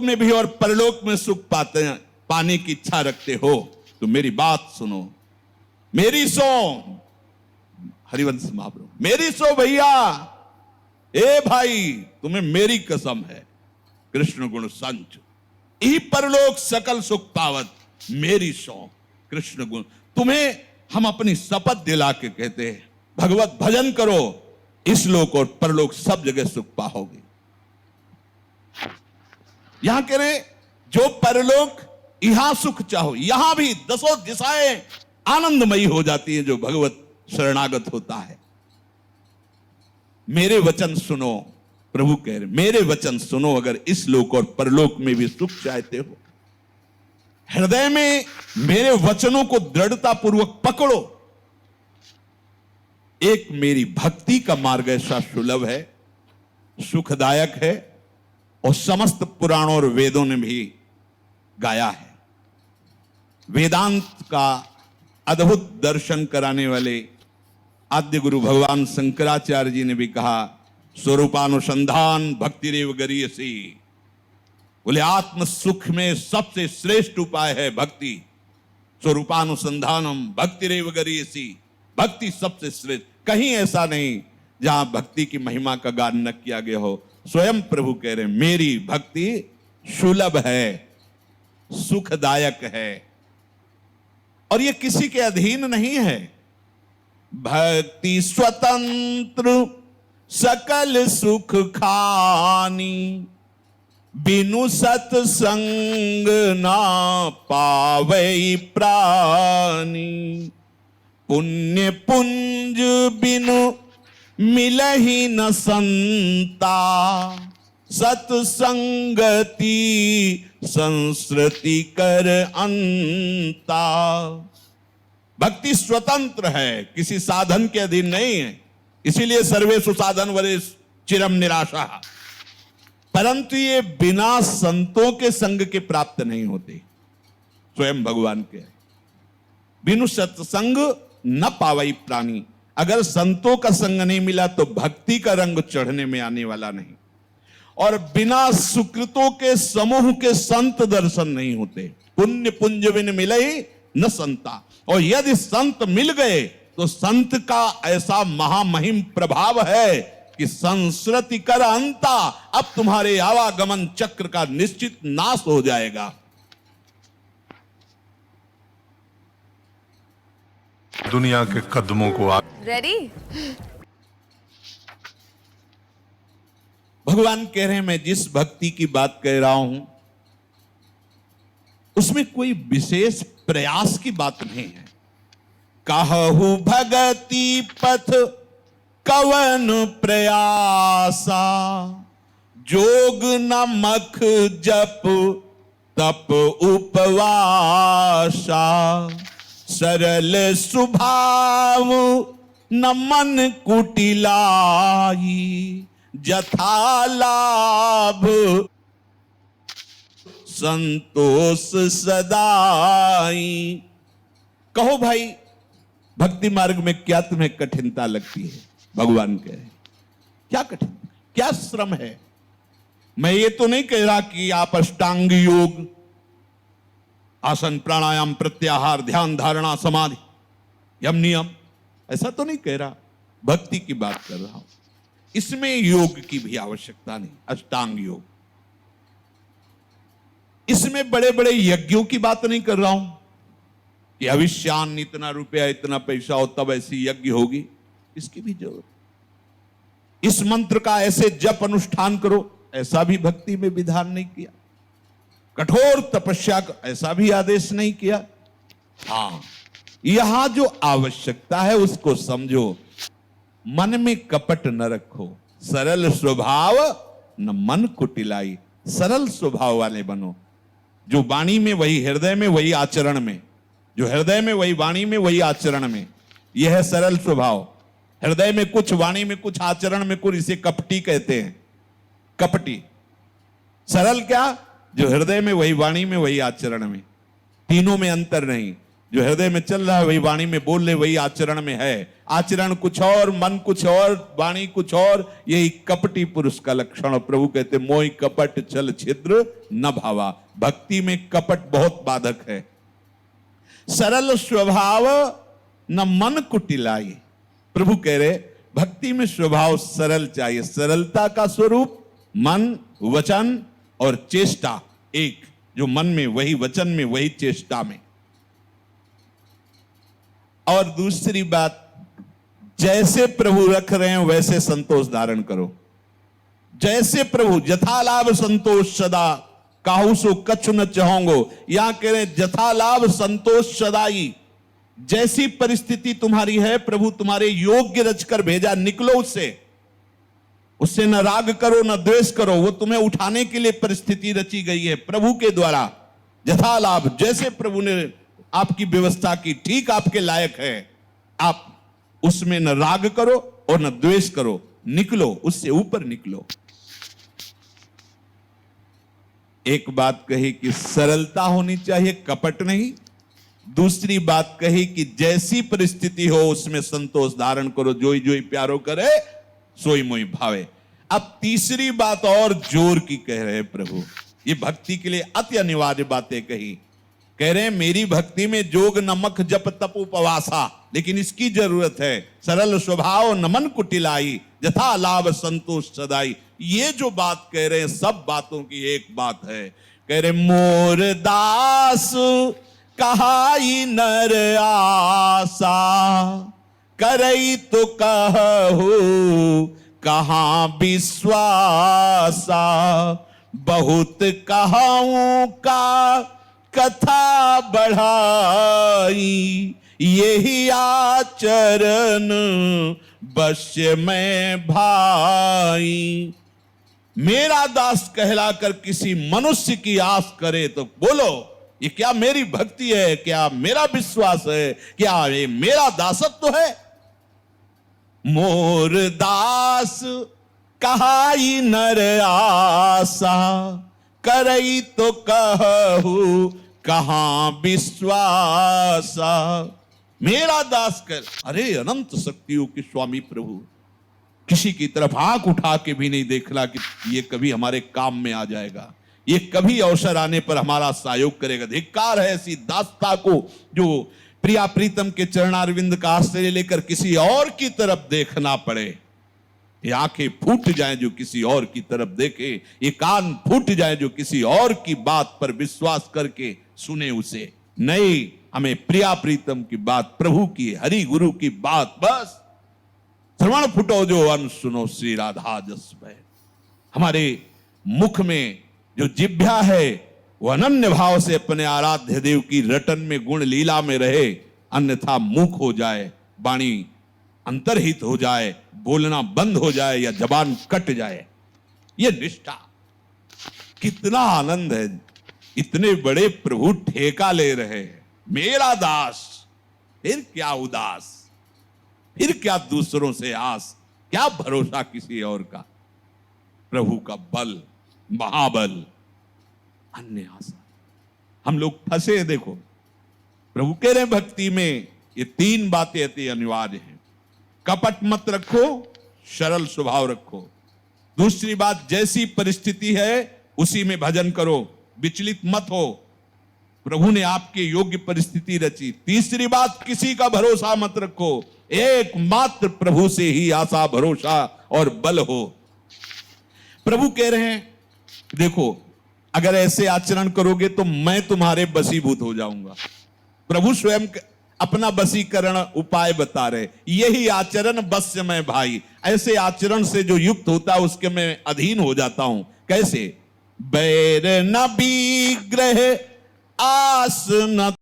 में भी और परलोक में सुख पाने की इच्छा रखते हो तो मेरी बात सुनो, मेरी सो। हरिवंश महाप्रभु, मेरी सो भैया, ए भाई तुम्हें मेरी कसम है, कृष्ण गुण संच ही परलोक सकल सुख पावत, मेरी सो कृष्ण गुण। तुम्हें हम अपनी शपथ दिला के कहते हैं, भगवत भजन करो, इस लोक और परलोक सब जगह सुख पाओगे। यहां कह रहे जो परलोक यहां सुख चाहो, यहां भी दसों दिशाएं आनंदमयी हो जाती हैं जो भगवत शरणागत होता है। मेरे वचन सुनो, प्रभु कह रहे मेरे वचन सुनो, अगर इस लोक और परलोक में भी सुख चाहते हो, हृदय में मेरे वचनों को दृढ़ता पूर्वक पकड़ो। एक मेरी भक्ति का मार्ग ऐसा सुलभ है, सुखदायक है, और समस्त पुराणों और वेदों ने भी गाया है। वेदांत का अद्भुत दर्शन कराने वाले आद्य गुरु भगवान शंकराचार्य जी ने भी कहा, स्वरूपानुसंधान भक्तिरेव गरीयसी। बोले आत्म सुख में सबसे श्रेष्ठ उपाय है भक्ति। स्वरूपानुसंधानम भक्तिरेव गरीयसी, भक्ति सबसे श्रेष्ठ। कहीं ऐसा नहीं जहां भक्ति की महिमा का गान न किया गया हो। स्वयं प्रभु कह रहे मेरी भक्ति सुलभ है, सुखदायक है, और ये किसी के अधीन नहीं है। भक्ति स्वतंत्र सकल सुख खानी, बिनु सत्संग ना पावै प्राणी। पुण्य पुंज बिनु मिलहि न संता, सत्संगति संस्कृति कर अंता। भक्ति स्वतंत्र है, किसी साधन के अधीन नहीं है। इसीलिए सर्वेषु साधन वरेषु चिरम निराशा। परंतु ये बिना संतों के संग के प्राप्त नहीं होते। स्वयं भगवान के बिनु सत्संग न पावई प्राणी। अगर संतों का संग नहीं मिला तो भक्ति का रंग चढ़ने में आने वाला नहीं, और बिना सुकृतों के समूह के संत दर्शन नहीं होते। पुण्य पुंज बिन मिले ही न संता, और यदि संत मिल गए तो संत का ऐसा महामहिम प्रभाव है कि संस्कृति कर अंता, अब तुम्हारे आवागमन चक्र का निश्चित नाश हो जाएगा। दुनिया के कदमों को रेडी। भगवान कह रहे हैं मैं जिस भक्ति की बात कह रहा हूं उसमें कोई विशेष प्रयास की बात नहीं है। कहु भगति पथ कवन प्रयासा, जोग नमक जप तप उपवासा। सरल स्वभाव न मन कुटिलाई, जथा लाभ संतोष सदाई। कहो भाई भक्ति मार्ग में क्या तुम्हें कठिनता लगती है? भगवान कह रहे क्या कठिन, क्या श्रम है? मैं ये तो नहीं कह रहा कि आप अष्टांग योग, आसन प्राणायाम प्रत्याहार ध्यान धारणा समाधि यम नियम, ऐसा तो नहीं कह रहा। भक्ति की बात कर रहा हूं। इसमें योग की भी आवश्यकता नहीं, अष्टांग योग। इसमें बड़े बड़े यज्ञों की बात नहीं कर रहा हूं कि अविष्यान इतना रुपया इतना पैसा हो तब ऐसी यज्ञ होगी, इसकी भी जरूरत। इस मंत्र का ऐसे जप अनुष्ठान करो, ऐसा भी भक्ति में विधान नहीं किया। कठोर तपस्या का ऐसा भी आदेश नहीं किया। हां, यहां जो आवश्यकता है उसको समझो। मन में कपट न रखो, सरल स्वभाव न मन कुटिलाई। सरल स्वभाव वाले बनो, जो वाणी में वही हृदय में वही आचरण में, जो हृदय में वही वाणी में वही आचरण में। यह है सरल स्वभाव। हृदय में कुछ, वाणी में कुछ, आचरण में कुछ, इसे कपटी कहते हैं। कपटी। सरल क्या? जो हृदय में वही वाणी में वही आचरण में, तीनों में अंतर नहीं। जो हृदय में चल रहा है वही वाणी में बोल ले, वही आचरण में है। आचरण कुछ और, मन कुछ और, वाणी कुछ और, यही कपटी पुरुष का लक्षण। प्रभु कहते मोहि कपट छल छिद्र न भावा। भक्ति में कपट बहुत बाधक है। सरल स्वभाव न मन कुटिलाई। प्रभु कह रहे भक्ति में स्वभाव सरल चाहिए। सरलता का स्वरूप मन, वचन और चेष्टा एक, जो मन में वही वचन में वही चेष्टा में। और दूसरी बात, जैसे प्रभु रख रहे हैं वैसे संतोष धारण करो। जैसे प्रभु, जथा लाभ संतोष सदा, काहू सो कछु न चाहोगो। यहां कह रहे हैं जथा लाभ संतोष सदाई। जैसी परिस्थिति तुम्हारी है प्रभु तुम्हारे योग्य रचकर भेजा, निकलो उससे न राग करो न द्वेष करो। वो तुम्हें उठाने के लिए परिस्थिति रची गई है प्रभु के द्वारा। जथा लाभ, जैसे प्रभु ने आपकी व्यवस्था की, ठीक आपके लायक है, आप उसमें न राग करो और न द्वेष करो, निकलो, उससे ऊपर निकलो। एक बात कही कि सरलता होनी चाहिए, कपट नहीं। दूसरी बात कही कि जैसी परिस्थिति हो उसमें संतोष धारण करो। जोई जोई प्यारो करे सोई मोई भावे। अब तीसरी बात और जोर की कह रहे हैं प्रभु। ये भक्ति के लिए अति अनिवार्य बातें कही। कह रहे हैं मेरी भक्ति में जोग नमक जप तप उपवासा, लेकिन इसकी जरूरत है। सरल स्वभाव नमन कुटिलाई, जथा लाभ संतोष सदाई। ये जो बात कह रहे हैं सब बातों की एक बात है। कह रहे मोर दास कहाई नर आसा, करई तो कहू कहां विश्वासा। बहुत कहाऊं का कथा बढ़ाई, यही आचरण बश्य में भाई। मेरा दास कहलाकर किसी मनुष्य की आस करे तो बोलो ये क्या मेरी भक्ति है, क्या मेरा विश्वास है, क्या ये मेरा दासत्व है। मोर दास कहाई नर आसा, करई तो कहू कहां विश्वासा। मेरा दास कर, अरे अनंत शक्तियों के स्वामी प्रभु, किसी की तरफ आंख उठा के भी नहीं देखना कि ये कभी हमारे काम में आ जाएगा, ये कभी अवसर आने पर हमारा सहयोग करेगा। धिक्कार है ऐसी दासता को जो प्रिया प्रीतम के चरणारविंद का आश्रय लेकर किसी और की तरफ देखना पड़े। ये आंखें फूट जाएं जो किसी और की तरफ देखे, ये कान फूट जाएं जो किसी और की बात पर विश्वास करके सुने उसे। नहीं, हमें प्रिया प्रीतम की बात, प्रभु की, हरि गुरु की बात, बस श्रवण फुटो जो अन सुनो श्री राधा जस भय। हमारे मुख में जो जिह्वा है वो अनन्य भाव से अपने आराध्य देव की रटन में गुण लीला में रहे, अन्यथा मूक हो जाए, वाणी अंतर्हित हो जाए, बोलना बंद हो जाए या जबान कट जाए। ये निष्ठा, कितना आनंद है। इतने बड़े प्रभु ठेका ले रहे हैं, मेरा दास, फिर क्या उदास, फिर क्या दूसरों से आस, क्या भरोसा किसी और का। प्रभु का बल, महाबल, अन्य आशा। हम लोग फंसे। देखो प्रभु कह रहे भक्ति में ये तीन बातें अति अनिवार्य हैं। कपट मत रखो, सरल स्वभाव रखो। दूसरी बात, जैसी परिस्थिति है उसी में भजन करो, विचलित मत हो। प्रभु ने आपके योग्य परिस्थिति रची। तीसरी बात, किसी का भरोसा मत रखो, एकमात्र प्रभु से ही आशा भरोसा और बल हो। प्रभु कह रहे हैं देखो अगर ऐसे आचरण करोगे तो मैं तुम्हारे बसीभूत हो जाऊंगा। प्रभु स्वयं अपना वशीकरण उपाय बता रहे, यही आचरण बस्य में भाई। ऐसे आचरण से जो युक्त होता है उसके मैं अधीन हो जाता हूं। कैसे? बैर न विग्रह आस न